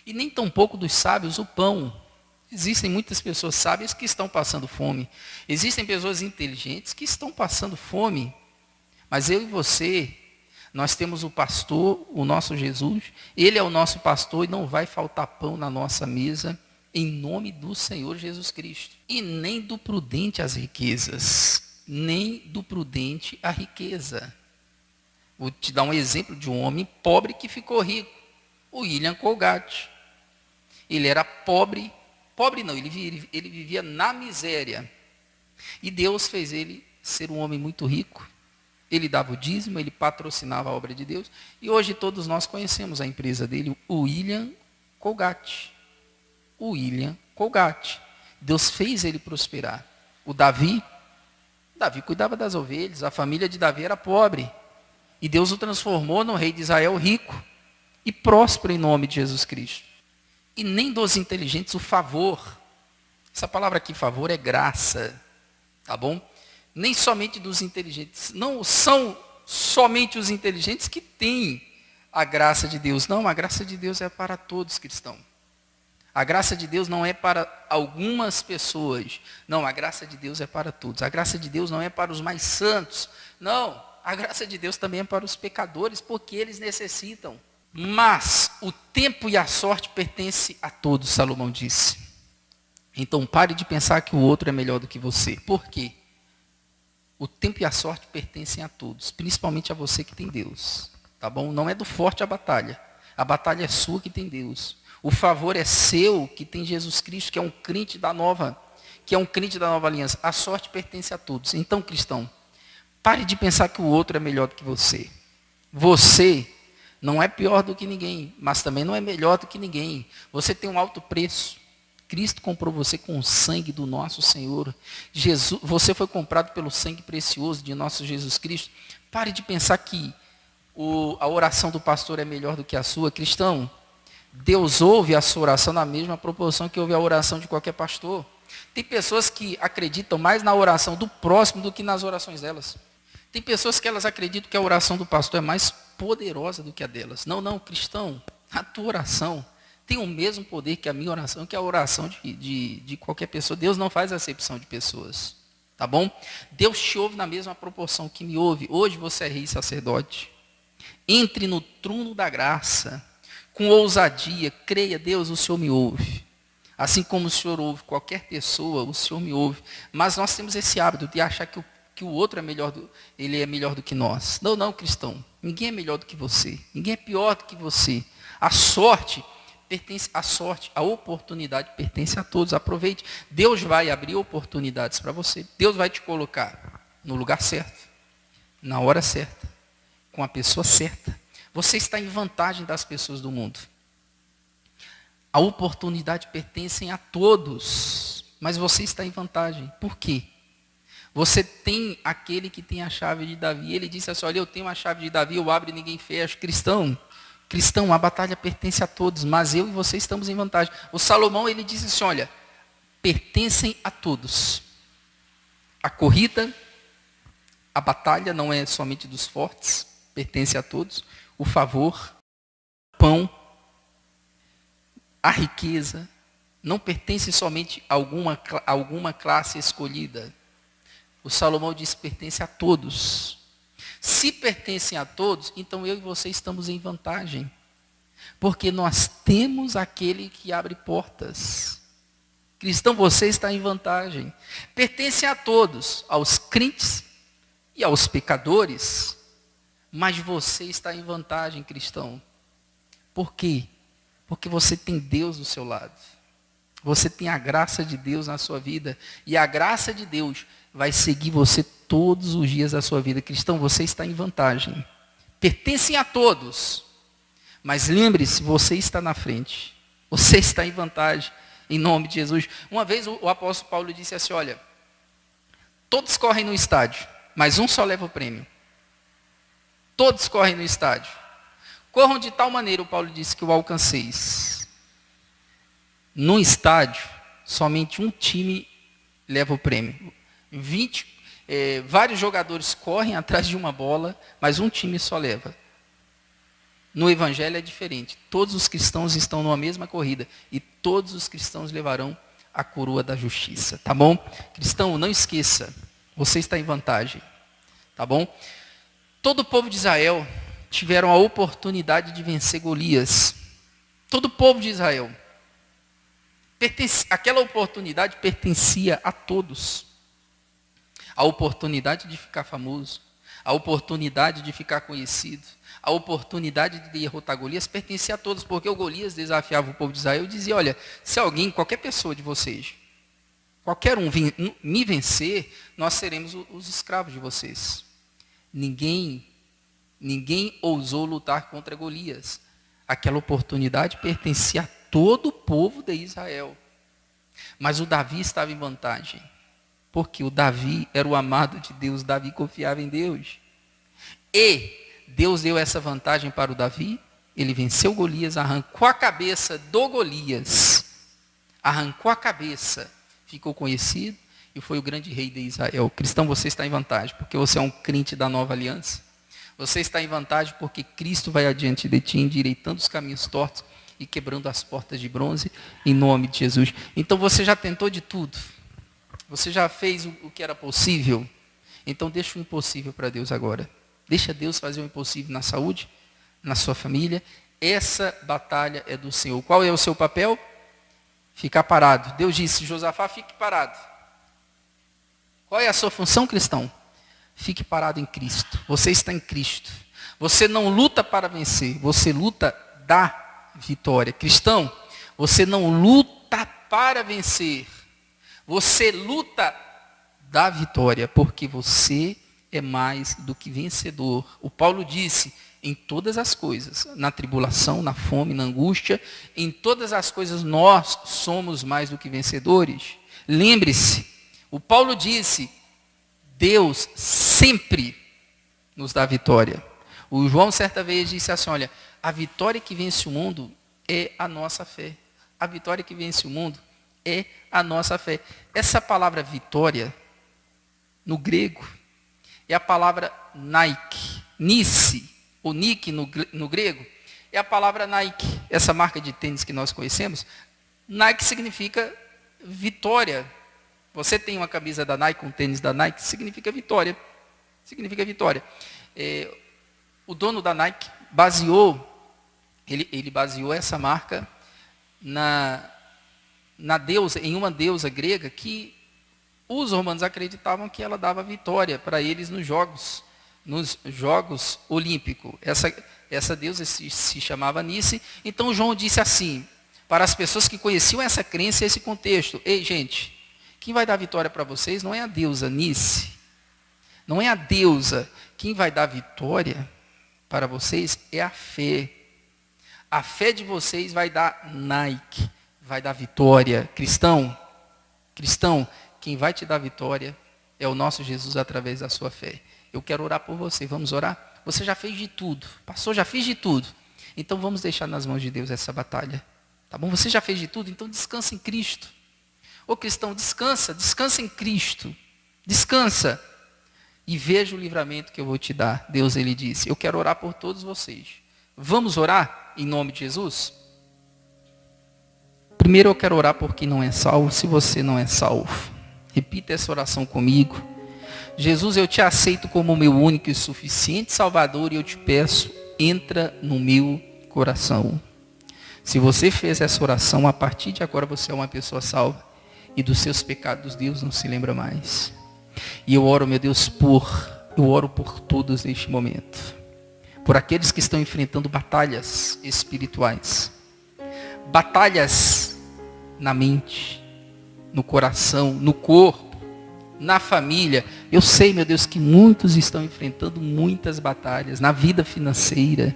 E nem tampouco dos sábios o pão. Existem muitas pessoas sábias que estão passando fome. Existem pessoas inteligentes que estão passando fome. Mas eu e você, nós temos o pastor, o nosso Jesus. Ele é o nosso pastor e não vai faltar pão na nossa mesa, em nome do Senhor Jesus Cristo. E nem do prudente as riquezas. Nem do prudente a riqueza. Vou te dar um exemplo de um homem pobre que ficou rico. O William Colgate. Ele era pobre não, ele vivia na miséria. E Deus fez ele ser um homem muito rico. Ele dava o dízimo, ele patrocinava a obra de Deus. E hoje todos nós conhecemos a empresa dele, o William Colgate. O William Colgate. Deus fez ele prosperar. O Davi cuidava das ovelhas, a família de Davi era pobre. E Deus o transformou no rei de Israel rico e próspero em nome de Jesus Cristo. E nem dos inteligentes o favor. Essa palavra aqui, favor, é graça. Tá bom? Nem somente dos inteligentes. Não são somente os inteligentes que têm a graça de Deus. Não, a graça de Deus é para todos cristãos. A graça de Deus não é para algumas pessoas. Não, a graça de Deus é para todos. A graça de Deus não é para os mais santos. Não, a graça de Deus também é para os pecadores, porque eles necessitam. Mas o tempo e a sorte pertencem a todos, Salomão disse. Então pare de pensar que o outro é melhor do que você. Por quê? O tempo e a sorte pertencem a todos, principalmente a você que tem Deus. Tá bom? Não é do forte a batalha. A batalha é sua que tem Deus. O favor é seu que tem Jesus Cristo, que é um crente da nova aliança. A sorte pertence a todos. Então, cristão, pare de pensar que o outro é melhor do que você. Você não é pior do que ninguém, mas também não é melhor do que ninguém. Você tem um alto preço. Cristo comprou você com o sangue do nosso Senhor. Jesus, você foi comprado pelo sangue precioso de nosso Jesus Cristo. Pare de pensar que a oração do pastor é melhor do que a sua. Cristão, Deus ouve a sua oração na mesma proporção que ouve a oração de qualquer pastor. Tem pessoas que acreditam mais na oração do próximo do que nas orações delas. Tem pessoas que elas acreditam que a oração do pastor é mais poderosa do que a delas. Não, cristão, a tua oração tem o mesmo poder que a minha oração, que a oração de qualquer pessoa. Deus não faz acepção de pessoas, tá bom? Deus te ouve na mesma proporção que me ouve. Hoje você é rei e sacerdote. Entre no trono da graça, com ousadia, creia, Deus, o Senhor me ouve. Assim como o Senhor ouve qualquer pessoa, o Senhor me ouve. Mas nós temos esse hábito de achar que o outro é melhor, ele é melhor do que nós. Não, cristão. Ninguém é melhor do que você. Ninguém é pior do que você. A sorte pertence à sorte, a oportunidade pertence a todos. Aproveite. Deus vai abrir oportunidades para você. Deus vai te colocar no lugar certo, na hora certa, com a pessoa certa. Você está em vantagem das pessoas do mundo. A oportunidade pertence a todos, mas você está em vantagem. Por quê? Você tem aquele que tem a chave de Davi. Ele disse assim, olha, eu tenho a chave de Davi, eu abro e ninguém fecha. Cristão, a batalha pertence a todos, mas eu e você estamos em vantagem. O Salomão, ele disse assim, olha, pertencem a todos. A corrida, a batalha não é somente dos fortes, pertence a todos. O favor, o pão, a riqueza, não pertence somente a alguma classe escolhida. O Salomão diz, pertence a todos. Se pertencem a todos, então eu e você estamos em vantagem. Porque nós temos aquele que abre portas. Cristão, você está em vantagem. Pertence a todos, aos crentes e aos pecadores. Mas você está em vantagem, cristão. Por quê? Porque você tem Deus do seu lado. Você tem a graça de Deus na sua vida. E a graça de Deus vai seguir você todos os dias da sua vida. Cristão, você está em vantagem. Pertencem a todos. Mas lembre-se, você está na frente. Você está em vantagem, em nome de Jesus. Uma vez o apóstolo Paulo disse assim, olha, todos correm no estádio, mas um só leva o prêmio. Todos correm no estádio. Corram de tal maneira, o Paulo disse, que o alcanceis. No estádio, somente um time leva o prêmio. Vários jogadores correm atrás de uma bola, mas um time só leva. No Evangelho é diferente. Todos os cristãos estão numa mesma corrida e todos os cristãos levarão a coroa da justiça. Tá bom? Cristão, não esqueça, você está em vantagem. Tá bom? Todo o povo de Israel tiveram a oportunidade de vencer Golias. Todo o povo de Israel. Aquela oportunidade pertencia a todos. A oportunidade de ficar famoso, a oportunidade de ficar conhecido, a oportunidade de derrotar Golias pertencia a todos, porque o Golias desafiava o povo de Israel e dizia, olha, se alguém, qualquer pessoa de vocês, qualquer um me vencer, nós seremos os escravos de vocês. Ninguém ousou lutar contra Golias. Aquela oportunidade pertencia a todo o povo de Israel. Mas o Davi estava em vantagem. Porque o Davi era o amado de Deus, Davi confiava em Deus. E Deus deu essa vantagem para o Davi, ele venceu Golias, arrancou a cabeça do Golias, arrancou a cabeça, ficou conhecido e foi o grande rei de Israel. Cristão, você está em vantagem, porque você é um crente da nova aliança. Você está em vantagem porque Cristo vai adiante de ti, endireitando os caminhos tortos e quebrando as portas de bronze, em nome de Jesus. Então você já tentou de tudo. Você já fez o que era possível? Então deixa o impossível para Deus agora. Deixa Deus fazer o impossível na saúde, na sua família. Essa batalha é do Senhor. Qual é o seu papel? Ficar parado. Deus disse, Josafá, fique parado. Qual é a sua função, cristão? Fique parado em Cristo. Você está em Cristo. Você não luta para vencer, você luta da vitória. Cristão, você não luta para vencer. Você luta da vitória, porque você é mais do que vencedor. O Paulo disse, em todas as coisas, na tribulação, na fome, na angústia, em todas as coisas nós somos mais do que vencedores. Lembre-se, o Paulo disse, Deus sempre nos dá vitória. O João certa vez disse assim, olha, a vitória que vence o mundo é a nossa fé. A vitória que vence o mundo é a nossa fé. Essa palavra vitória, no grego, é a palavra Nike, Nice, ou Nike no grego, é a palavra Nike, essa marca de tênis que nós conhecemos. Nike significa vitória. Você tem uma camisa da Nike, um tênis da Nike, significa vitória. Significa vitória. O dono da Nike baseou, ele baseou essa marca na deusa, em uma deusa grega que os romanos acreditavam que ela dava vitória para eles nos Jogos Olímpicos. Essa deusa se chamava Nice. Então João disse assim, para as pessoas que conheciam essa crença e esse contexto, ei gente, quem vai dar vitória para vocês não é a deusa Nice, não é a deusa, quem vai dar vitória para vocês é a fé. A fé de vocês vai dar Nike, vai dar vitória. Cristão, quem vai te dar vitória é o nosso Jesus através da sua fé. Eu quero orar por você, vamos orar? Você já fez de tudo, pastor, já fiz de tudo. Então vamos deixar nas mãos de Deus essa batalha. Tá bom? Você já fez de tudo, então descansa em Cristo. Ô cristão, descansa em Cristo. Descansa. E veja o livramento que eu vou te dar. Deus, ele disse, eu quero orar por todos vocês. Vamos orar em nome de Jesus? Primeiro eu quero orar por quem não é salvo, se você não é salvo. Repita essa oração comigo. Jesus, eu te aceito como meu único e suficiente Salvador e eu te peço, entra no meu coração. Se você fez essa oração, a partir de agora você é uma pessoa salva e dos seus pecados Deus não se lembra mais. E eu oro, meu Deus, eu oro por todos neste momento. Por aqueles que estão enfrentando batalhas espirituais. Batalhas na mente, no coração, no corpo, na família. Eu sei, meu Deus, que muitos estão enfrentando muitas batalhas na vida financeira.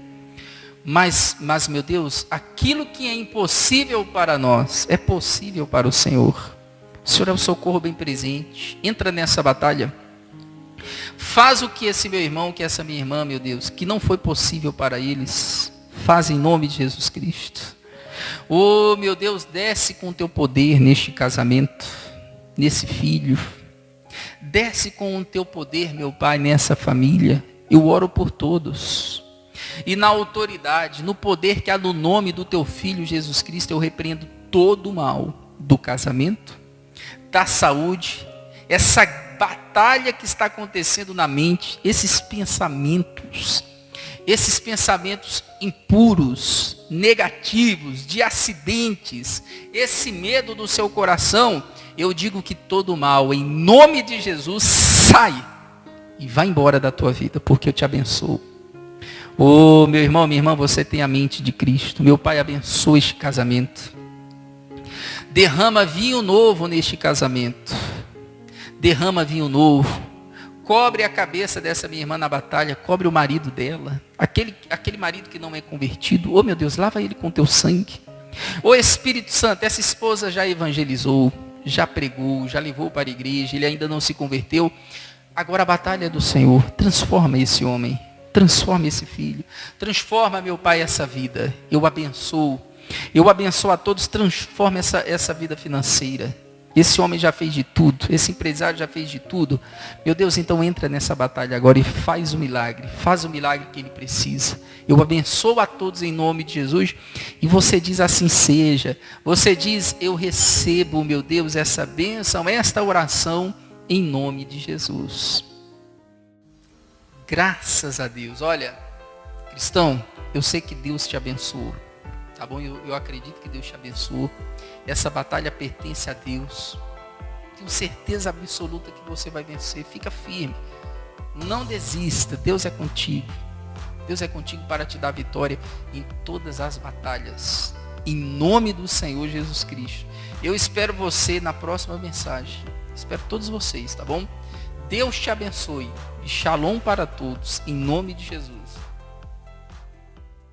Mas, meu Deus, aquilo que é impossível para nós, é possível para o Senhor. O Senhor é o socorro bem presente. Entra nessa batalha. Faz o que esse meu irmão, que essa minha irmã, meu Deus, que não foi possível para eles. Faz em nome de Jesus Cristo. Oh, meu Deus, desce com o teu poder neste casamento, nesse filho. Desce com o teu poder, meu Pai, nessa família. Eu oro por todos. E na autoridade, no poder que há no nome do teu filho Jesus Cristo, eu repreendo todo o mal do casamento, da saúde, essa batalha que está acontecendo na mente, esses pensamentos impuros, negativos, de acidentes, esse medo do seu coração, eu digo que todo mal, em nome de Jesus, sai e vai embora da tua vida, porque eu te abençoo. Oh, meu irmão, minha irmã, você tem a mente de Cristo. Meu Pai, abençoa este casamento. Derrama vinho novo neste casamento. Derrama vinho novo. Cobre a cabeça dessa minha irmã na batalha. Cobre o marido dela. Aquele marido que não é convertido. Oh, meu Deus, lava ele com teu sangue. Oh, Espírito Santo, essa esposa já evangelizou, já pregou, já levou para a igreja. Ele ainda não se converteu. Agora a batalha é do Senhor. Transforma esse homem. Transforma esse filho. Transforma, meu Pai, essa vida. Eu abençoo. Eu abençoo a todos. Transforma essa vida financeira. Esse homem já fez de tudo. Esse empresário já fez de tudo. Meu Deus, então entra nessa batalha agora e faz o milagre. Faz o milagre que ele precisa. Eu abençoo a todos em nome de Jesus. E você diz assim seja. Você diz, eu recebo, meu Deus, essa bênção, esta oração em nome de Jesus. Graças a Deus. Olha, cristão, eu sei que Deus te abençoou. Tá bom? Eu acredito que Deus te abençoou. Essa batalha pertence a Deus. Tenho certeza absoluta que você vai vencer. Fica firme. Não desista. Deus é contigo. Deus é contigo para te dar vitória em todas as batalhas. Em nome do Senhor Jesus Cristo. Eu espero você na próxima mensagem. Espero todos vocês, tá bom? Deus te abençoe. E shalom para todos, em nome de Jesus.